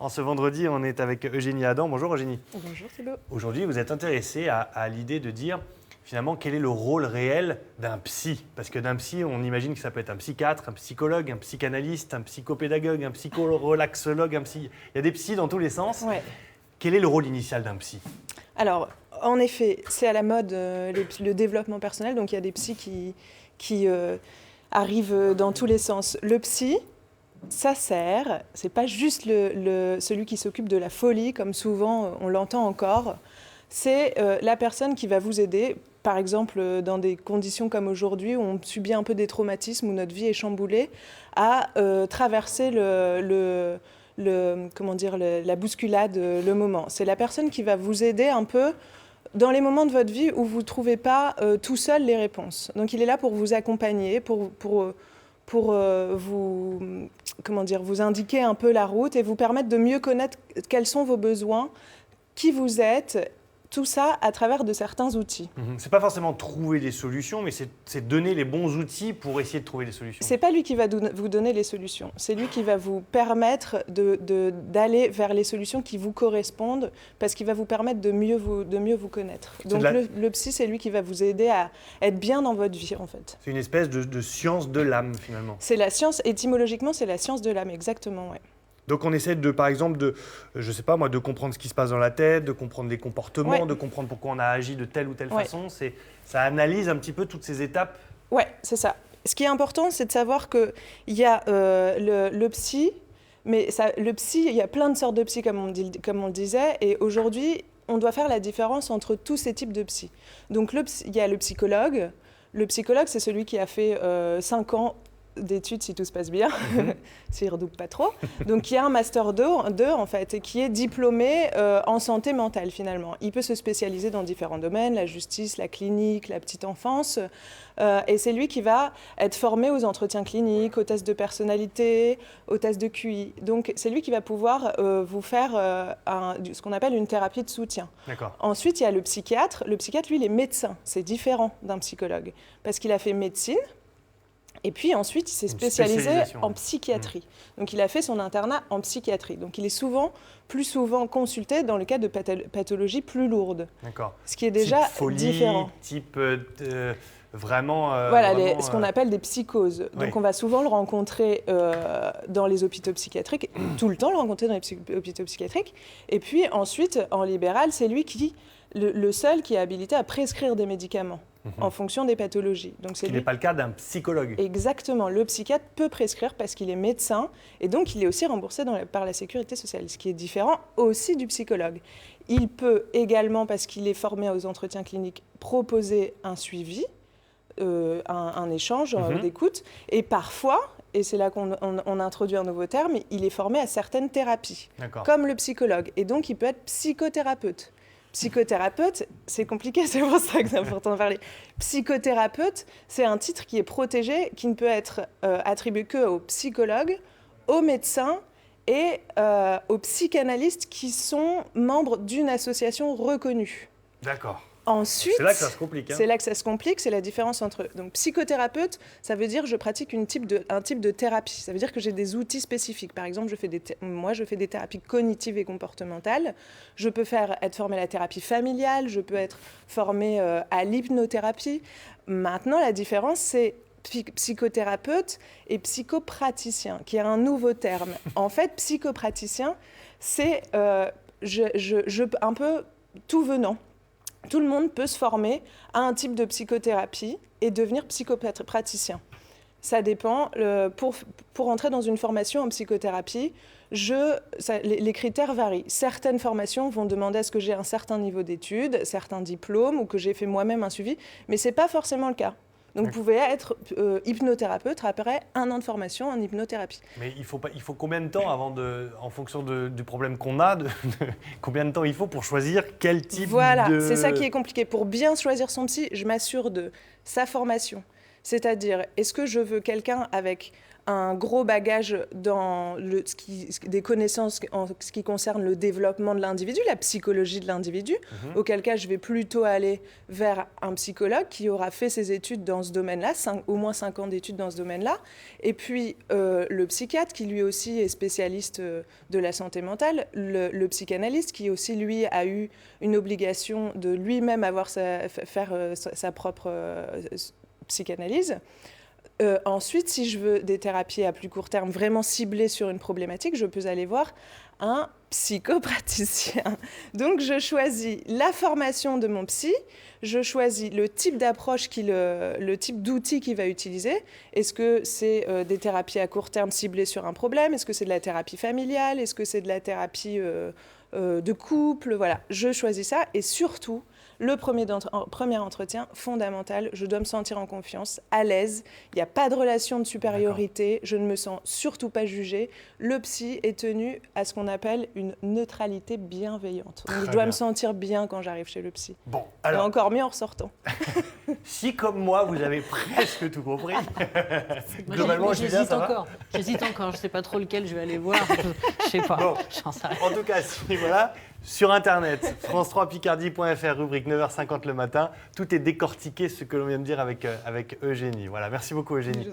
En ce vendredi, on est avec Eugénie Adam. Bonjour Eugénie. Bonjour Thibaut. Aujourd'hui, vous êtes intéressée à l'idée de dire finalement quel est le rôle réel d'un psy. Parce que d'un psy, on imagine que ça peut être un psychiatre, un psychologue, un psychanalyste, un psychopédagogue, un psychorelaxologue, Il y a des psys dans tous les sens. Ouais. Quel est le rôle initial d'un psy ? Alors, en effet, c'est à la mode le développement personnel, donc il y a des psys qui arrivent dans tous les sens. Le psy, ça sert, c'est pas juste celui qui s'occupe de la folie, comme souvent on l'entend encore, c'est la personne qui va vous aider, par exemple dans des conditions comme aujourd'hui où on subit un peu des traumatismes, où notre vie est chamboulée, à traverser la bousculade, le moment. C'est la personne qui va vous aider un peu dans les moments de votre vie où vous ne trouvez pas tout seul les réponses. Donc il est là pour vous accompagner, pour vous indiquer un peu la route et vous permettre de mieux connaître quels sont vos besoins, qui vous êtes, tout ça à travers de certains outils. C'est pas forcément trouver des solutions, mais c'est donner les bons outils pour essayer de trouver des solutions. C'est pas lui qui va vous donner les solutions, c'est lui qui va vous permettre d'aller vers les solutions qui vous correspondent, parce qu'il va vous permettre de mieux vous connaître. Donc le psy, c'est lui qui va vous aider à être bien dans votre vie, en fait. C'est une espèce de science de l'âme, finalement. C'est la science, étymologiquement, c'est la science de l'âme, exactement, ouais. Donc on essaie par exemple de comprendre ce qui se passe dans la tête, de comprendre les comportements, ouais. de comprendre pourquoi on a agi de telle ou telle façon. Ça analyse un petit peu toutes ces étapes. Ouais, c'est ça. Ce qui est important, c'est de savoir qu'il y a le psy, mais le psy, il y a plein de sortes de psy, comme on le disait, et aujourd'hui, on doit faire la différence entre tous ces types de psy. Donc il y a le psychologue. Le psychologue, c'est celui qui a fait 5 ans d'études, si tout se passe bien, s'il ne redouble pas trop. Donc, il y a un master 2 en fait, et qui est diplômé en santé mentale, finalement. Il peut se spécialiser dans différents domaines, la justice, la clinique, la petite enfance. Et c'est lui qui va être formé aux entretiens cliniques, aux tests de personnalité, aux tests de QI. Donc, c'est lui qui va pouvoir vous faire ce qu'on appelle une thérapie de soutien. D'accord. Ensuite, il y a le psychiatre. Le psychiatre, lui, il est médecin. C'est différent d'un psychologue, parce qu'il a fait médecine. Et puis ensuite, il s'est spécialisé en psychiatrie. Donc il a fait son internat en psychiatrie. Donc il est plus souvent consulté dans le cas de pathologies plus lourdes. D'accord. Ce qui est déjà type folie, différent. Type vraiment... Voilà, ce qu'on appelle des psychoses. Oui. Donc on va souvent le rencontrer dans les hôpitaux psychiatriques, tout le temps le rencontrer dans les hôpitaux psychiatriques. Et puis ensuite, en libéral, c'est lui le seul qui est habilité à prescrire des médicaments. En fonction des pathologies. Donc, ce qui n'est pas le cas d'un psychologue. Exactement. Le psychiatre peut prescrire parce qu'il est médecin et donc il est aussi remboursé par la sécurité sociale, ce qui est différent aussi du psychologue. Il peut également, parce qu'il est formé aux entretiens cliniques, proposer un suivi, un échange d'écoute. Et parfois, et c'est là qu'on introduit un nouveau terme, il est formé à certaines thérapies, comme le psychologue. Et donc, il peut être psychothérapeute. Psychothérapeute, c'est compliqué, c'est pour ça que c'est important de parler. Psychothérapeute, c'est un titre qui est protégé, qui ne peut être attribué qu'aux psychologues, aux médecins et aux psychanalystes qui sont membres d'une association reconnue. D'accord. Ensuite, c'est là que ça se complique. C'est là que ça se complique, c'est la différence entre... Donc, psychothérapeute, ça veut dire que je pratique un type de thérapie. Ça veut dire que j'ai des outils spécifiques. Par exemple, je fais des thérapies cognitives et comportementales. Je peux être formée à la thérapie familiale, je peux être formée à l'hypnothérapie. Maintenant, la différence, c'est psychothérapeute et psychopraticien, qui est un nouveau terme. En fait, psychopraticien, c'est un peu tout venant. Tout le monde peut se former à un type de psychothérapie et devenir psychopraticien. Ça dépend. Pour entrer dans une formation en psychothérapie, les critères varient. Certaines formations vont demander à ce que j'ai un certain niveau d'études, certains diplômes ou que j'ai fait moi-même un suivi, mais ce n'est pas forcément le cas. Donc, vous pouvez être hypnothérapeute après 1 an de formation en hypnothérapie. Mais il faut combien de temps en fonction du problème qu'on a, combien de temps il faut pour choisir quel type Voilà, c'est ça qui est compliqué. Pour bien choisir son psy, je m'assure de sa formation. C'est-à-dire, est-ce que je veux quelqu'un avec un gros bagage dans des connaissances en ce qui concerne le développement de l'individu, la psychologie de l'individu, auquel cas je vais plutôt aller vers un psychologue qui aura fait ses études dans ce domaine-là, au moins 5 ans d'études dans ce domaine-là, et puis le psychiatre qui lui aussi est spécialiste de la santé mentale, le psychanalyste qui aussi lui a eu une obligation de lui-même faire sa propre psychanalyse. Ensuite, si je veux des thérapies à plus court terme vraiment ciblées sur une problématique, je peux aller voir un psychopraticien. Donc, je choisis la formation de mon psy, je choisis le type d'approche, le type d'outil qu'il va utiliser. Est-ce que c'est des thérapies à court terme ciblées sur un problème? Est-ce que c'est de la thérapie familiale? Est-ce que c'est de la thérapie de couple? Voilà, je choisis ça. Et surtout, le premier entretien, fondamental, je dois me sentir en confiance, à l'aise. Il n'y a pas de relation de supériorité, je ne me sens surtout pas jugée. Le psy est tenu à ce qu'on appelle une neutralité bienveillante. Donc, je dois me sentir bien quand j'arrive chez le psy. Bon, alors... Et encore mieux en ressortant. Si, comme moi, vous avez presque tout compris, globalement, j'hésite encore. J'hésite encore, je ne sais pas trop lequel je vais aller voir. Je ne sais pas, bon, j'en sais rien. En tout cas, si, voilà, sur Internet, france3picardie.fr, rubrique 9h50 le matin, tout est décortiqué, ce que l'on vient de dire avec Eugénie. Voilà, merci beaucoup Eugénie.